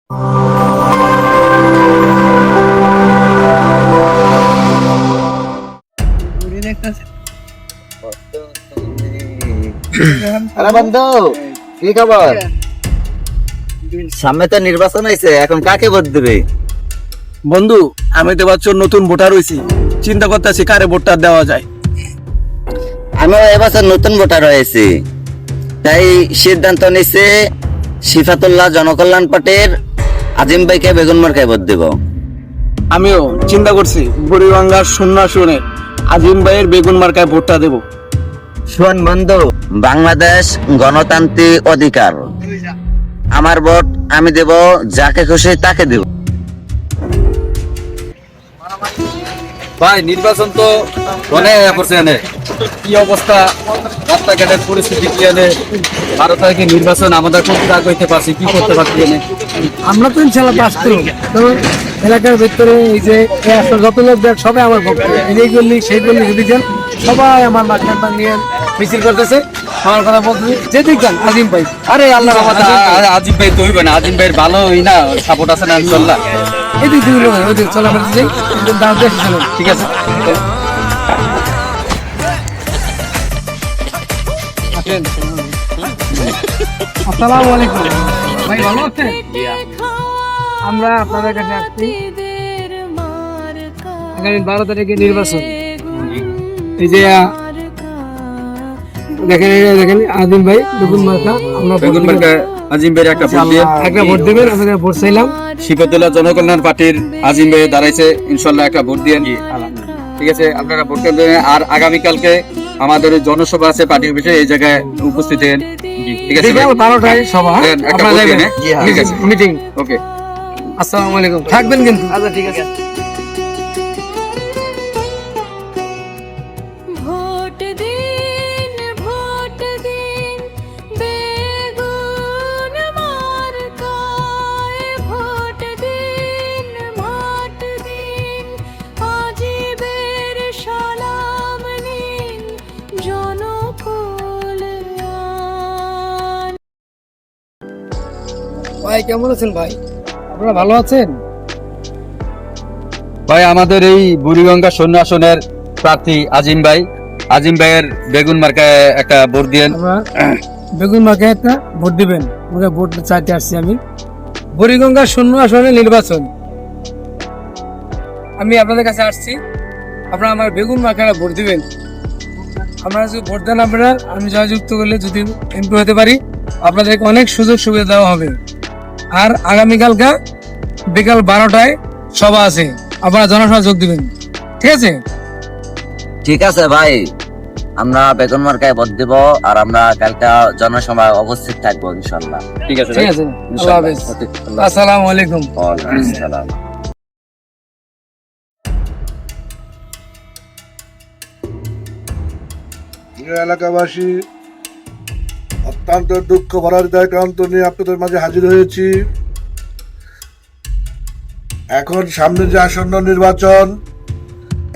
আরে বন্ধু, কি খবর? সামনে তো নির্বাচন হয়েছে, এখন কাকে ভোট দিবে? বন্ধু, আমি তো এবছর নতুন ভোটার হয়েছি, চিন্তা করতেছি কারে ভোটটা দেওয়া যায়। আমিও এবছর নতুন ভোটার হয়েছি, তাই সিদ্ধান্ত নিচ্ছে সিফাতুল্লাহ জনকল্যাণ পার্টির আজিম ভাইকে বেগুন মার্কায় ভোট দেব। আমিও চিন্তা করছি বুড়িগঙ্গার শূন্যাসনের আজিম ভাইয়ের বেগুন মার্কায় ভোটটা দেব। শোন বন্ধু, বাংলাদেশ গণতান্ত্রিক অধিকার, আমার ভোট আমি দেব, যাকে খুশি তাকে দেব। ভাই নির্বাচন তো অনেক করছে এনে কি অবস্থা, রাস্তাঘাটের পরিস্থিতি কি এনে 12 তারিখে নির্বাচন আমাদের করতে হইতে পারছি, কি করতে পারছি এনে? আমরা তো ইনশাল্লাহ পাস করব। তো এলাকার ভিতরে এই যে যত লোক দেখ সবাই আমার পক্ষ, এই গল্লি সেই গল্লি রিভিশন সবাই আমার মাঝখান নিয়ে মিছিল করতেছে। আমার কথা বলতে যে দেখছেন আজিম ভাই, আরে আল্লাহ আজিম ভাই তো হইবে না, আজিম ভাইয়ের ভালোই না সাপোর্ট আছে না ইনশাল্লাহ। এদিক দুই লোক ওদিক চলো আমরা যাই, দাঁড় দেখে চলো। ঠিক আছে, আসসালামু আলাইকুম ভাই, ভালো আছেন? আমরা আপনাদের কাছে আসছি, আগামী 12 তারিখে নির্বাচন। এই যে দেখেন আজিম ভাই বেগুন মার্কা, আমরা বেগুন মার্কা আজিম ভাইয়ের একটা ভোট দিয়ে একটা ভোট দেবেন। আমরা ভোট চাইলাম সিফাতুল্লাহ জনকল্যাণ পার্টির আজিম ভাই দাঁড়াইছে, ইনশাল্লাহ একটা ভোট দিয়ে। ঠিক আছে, আপনারা ভোট দেবেন। আর আগামীকালকে আমাদের জনসভা আছে পার্টি অফিসে, এই জায়গায় উপস্থিত হন। ঠিক আছে, 12টায় সভা, একটা ভোট দিয়ে নেন। ঠিক আছে, মিটিং। ওকে, আসসালামু আলাইকুম, থাকবেন কিন্তু। আচ্ছা ঠিক আছে। ভোট দিন বেগুন মার্কায়, ভোট দিন আজিবের সালাম নিন জনকল্যাণ। ভাই কেমন আছেন ভাই? আপনারা ভালো আছেন? ভাই আমাদের এই বুড়িগঙ্গা সৈন্য আসনের প্রার্থী আজিম ভাইয়ের বেগুন মার্কায় একটা ভোট দিয়েন। আমরা বেগুন মার্কায় একটা ভোট দিবেন, আমরা ভোট চাইতে আসছি। আমি বুড়িগঙ্গা শূন্য আসনে নির্বাচন, আমি আপনাদের কাছে আসছি, আপনারা আমার বেগুন মার্কায় ভোট দিবেন। আপনারা যদি ভোট দেন, আপনারা আমি জয়যুক্ত করলে যদি এমপি হতে পারি, আপনাদেরকে অনেক সুযোগ সুবিধা দেওয়া হবে। আর আগামীকালকে বিকাল 12টায় সভা আছে, আপনারা জনসভা যোগ দিবেন। ঠিক আছে? ঠিক আছে ভাই, আমরা বেগুন মার্কায় ভোট দেব, আর আমরা কালকে জনসভায় উপস্থিত থাকবো ইনশাল্লাহ। ঠিক আছে, ঠিক আছে, আল্লাহ হাফেজ, আসসালামু আলাইকুম। ওয়ালাইকুম আসসালাম। এলাকাবাসী, অত্যন্ত দুঃখ ভরা হৃদয়ক্রান্ত নিয়ে আপনাদের মাঝে হাজির হয়েছি। এখন সামনে যে আসন্ন নির্বাচন,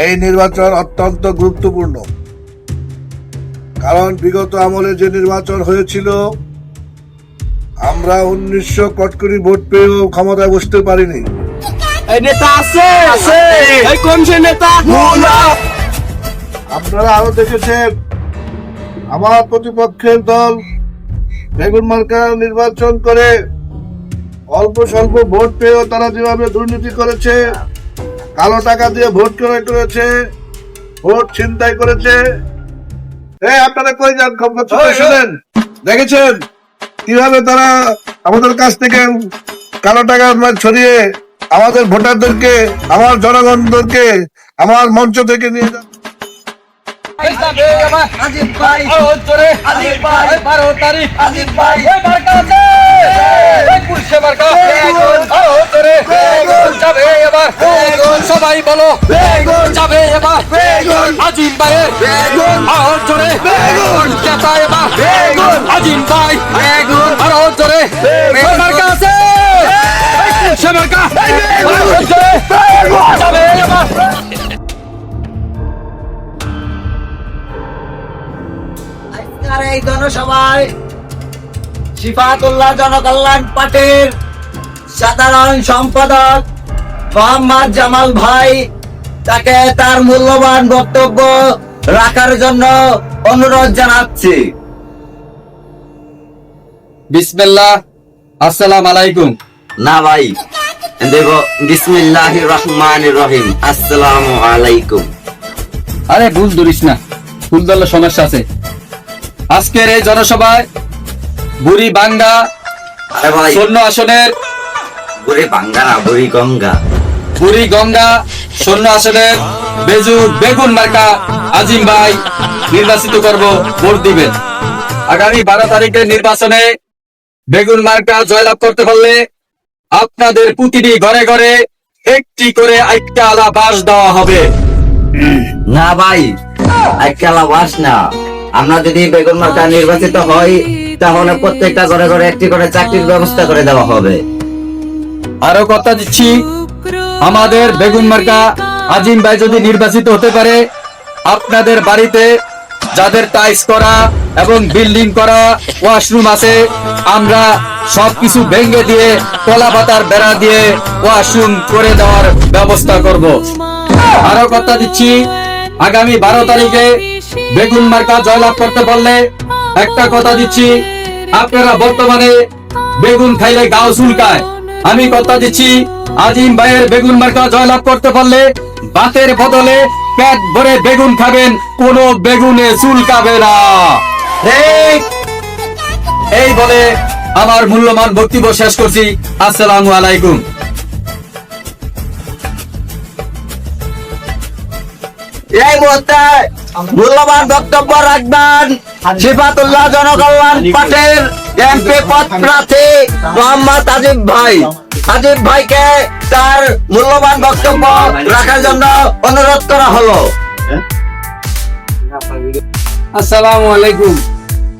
এই নির্বাচন অত্যন্ত গুরুত্বপূর্ণ। কারণ বিগত আমলে যে নির্বাচন হয়েছিল, আমরা 1900 কটকরি ভোট পেয়েও ক্ষমতায় বসতে পারিনি। আপনারা আরো দেখেছেন, আমার প্রতিপক্ষের দল বেগুন মার্কা নির্বাচন করে অল্প স্বল্প ভোট পেয়েও তারা যেভাবে দুর্নীতি করেছে, কালো টাকা দিয়ে ভোট ক্রয় করেছে, ভোট ছিনতাই করেছে। আপনারা কই যান, খবর শুনেন, দেখেছেন কিভাবে তারা আমাদের কাছ থেকে কালো টাকা ছড়িয়ে আমাদের ভোটারদেরকে, আমার জনগণদেরকে আমার মঞ্চ থেকে নিয়ে যান। সবাই বলো যাবে এবার আজিম ভাইয়ের আজিম ভাই আরো জোরে যাবে এবার। আজকের এই জনসভায় সিফাতুল্লাহ জনকল্যাণ পার্টির সাধারণ সম্পাদক মোহাম্মদ জামাল ভাই তাকে তার মূল্যবান বক্তব্য রাখার জন্য অনুরোধ জানাচ্ছি। বিসমিল্লাহ, আসসালামু আলাইকুম। না ভাই, দেখো বিসমিল্লাহির রহমানির রহিম, আসসালামু আলাইকুম। আরে ভুল ধরিস না, ভুল ধরলে সমস্যা আছে। আজকের এই জনসভায় বুড়ি বাঙ্গা আরে ভাই, 14 আসনের বুড়ি বাঙ্গা না, বুড়ি গঙ্গা। বুড়ি গঙ্গা 14 আসনের বেগুন মার্কা আজিম ভাই নির্বাচিত করব, ভোট দিবেন। আগামী 12 তারিখের নির্বাচনে বেগুন মার্কা জয়লাভ করতে পারলে আপনাদের প্রতিটি ঘরে ঘরে একটি করে আইকা আলা বাস দেওয়া হবে। না ভাই, একলা বাস না, আমরা যদি বেগুন মার্কা নির্বাচিত হই তাহলে প্রত্যেকটা ঘরে ঘরে একটি করে চাকরির ব্যবস্থা করে দেওয়া হবে। আরো কথা দিচ্ছি, আমাদের বেগুন মার্কা আজিম ভাই যদি নির্বাচিত হতে পারে, আপনাদের বাড়িতে যাদের টাইলস করা এবং বিল্ডিং করা ওয়াশরুম আছে, আমরা সবকিছু ভেঙে দিয়ে কলা পাতার বেড়া দিয়ে ওয়াশরুম করে দেওয়ার ব্যবস্থা করব। আরো কথা দিচ্ছি, আগামী 12 তারিখে বেগুন মার্কা জয়লাভ করতে পারলে একটা কথা দিচ্ছি, আপনারা বর্তমানে বেগুন খাইলে গাও চুলকায়, আমি কথা দিচ্ছি আজিম ভাইয়ের বেগুন মার্কা জয়লাভ করতে পারলে ভাতের বদলে পেট ভরে বেগুন খাবেন, কোনো বেগুনে চুলকাবে না। এই বলে আমার মূল্যবান বক্তব্য শেষ করছি। আসসালামু আলাইকুম। এই মুহূর্তে মূল্যবান বক্তব্য রাখবেন সিফাতুল্লাহ জনকল্যাণ পার্টির এমপি পদ প্রার্থী মোহাম্মদ আজিম ভাই। আজিম ভাইকে তার মূল্যবান বক্তব্য রাখার জন্য অনুরোধ করা হলো। আসসালামু আলাইকুম।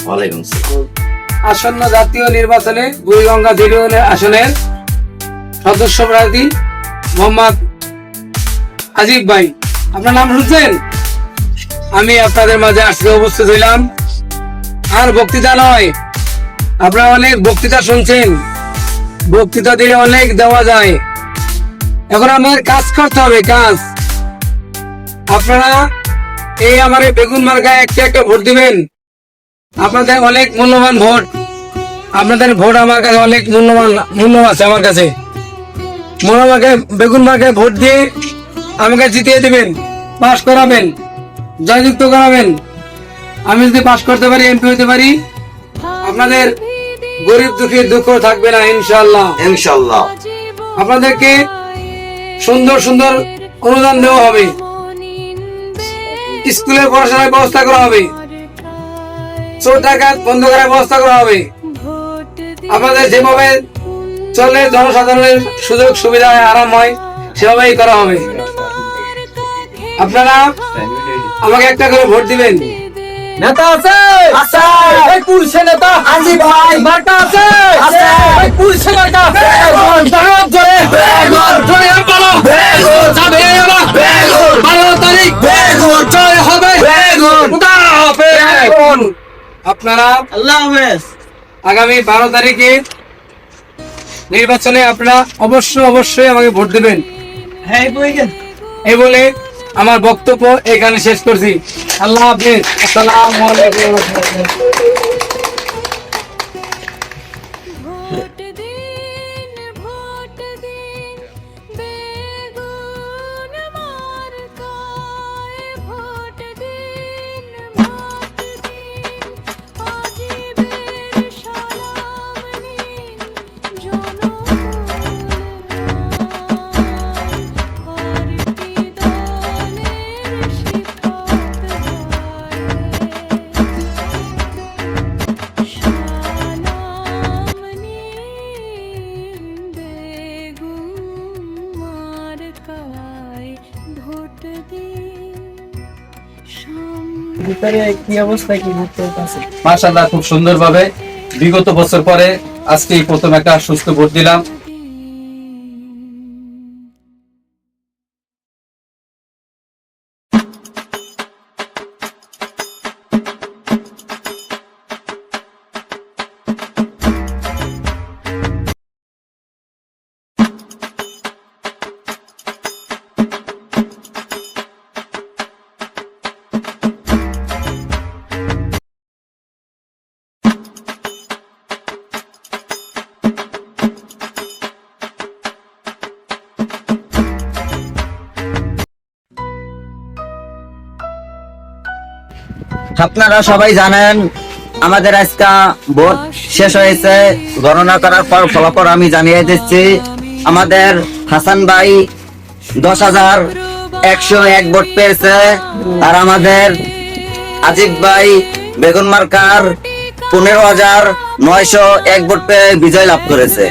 ওয়ালাইকুম আসসালাম। আসন্ন জাতীয় নির্বাচনে বুড়িগঙ্গা 0 আসনের সদস্য প্রার্থী মোহাম্মদ আজিব ভাই, আপনার নাম শুনছেন? আমি আপনাদের মাঝে আজকে উপস্থিত হইলাম। আর বক্তৃতা নয়, আপনারা অনেক বক্তৃতা শুনছেন, বক্তৃতা দিয়ে অনেক দেওয়া যায়, এখন আমাদের কাজ করতে হবে, কাজ। আপনারা এই আমার এই বেগুন মার্কায় একটা ভোট দিবেন। আপনাদের অনেক মূল্যবান ভোট, আপনাদের ভোট আমার কাছে অনেক মূল্য আছে। আমার কাছে বেগুন মার্কায় ভোট দিয়ে আমাকে জিতিয়ে দিবেন, পাশ করাবেন, জয়যুক্ত করাবেন। আমি যদি পাশ করতে পারি, এমপি হতে পারি, আপনাদের গরিব দুঃখীর দুঃখ থাকবে না ইনশাআল্লাহ। ইনশাআল্লাহ আপনাদেরকে সুন্দর সুন্দর অনুদান দেওয়া হবে, স্কুলের পড়াশোনার ব্যবস্থা করা হবে, চোর ডাকাত বন্ধ করার ব্যবস্থা করা হবে। আপনাদের যেভাবে চলে জনসাধারণের সুযোগ সুবিধা হয়, আরাম হয়, সেভাবেই করা হবে। আপনারা আমাকে একটা করে ভোট দিবেন। নেতা আছে, আছে। এই পুলিশের নেতা আজিম ভাই মার্কা আছে, আছে। এই পুলিশের মার্কা বেগুন, দাঁড়াও জোরে, বেগুন, জোরে বলো, বেগুন, যাবে এবার, বেগুন, 12 তারিখ বেগুন, জয় হবে, বেগুন। খুদা হাফেজ। আপনারা আল্লাহ হাফেজ। আগামী 12 তারিখে নির্বাচনে আপনারা অবশ্যই আমাকে ভোট দেবেন। হ্যাঁ, এই বলে আমার বক্তব্য এখানে শেষ করছি। আল্লাহ হাফেজ। আসসালামু আলাইকুম। মাশাআল্লাহ, খুব সুন্দরভাবে বিগত বছর পরে আজকে প্রথম একটা সুস্থ ভোট দিলাম। আপনারা সবাই জানেন আমাদের আজকে ভোট শেষ হয়েছে, গণনা করার পর ফলাফল আমি জানিয়ে দিচ্ছি। আমাদের হাসান ভাই 10,101 ভোট পেয়েছে, আর আমাদের আজিব ভাই বেগুন মার্কার 15,901 ভোট পেয়ে বিজয় লাভ করেছে।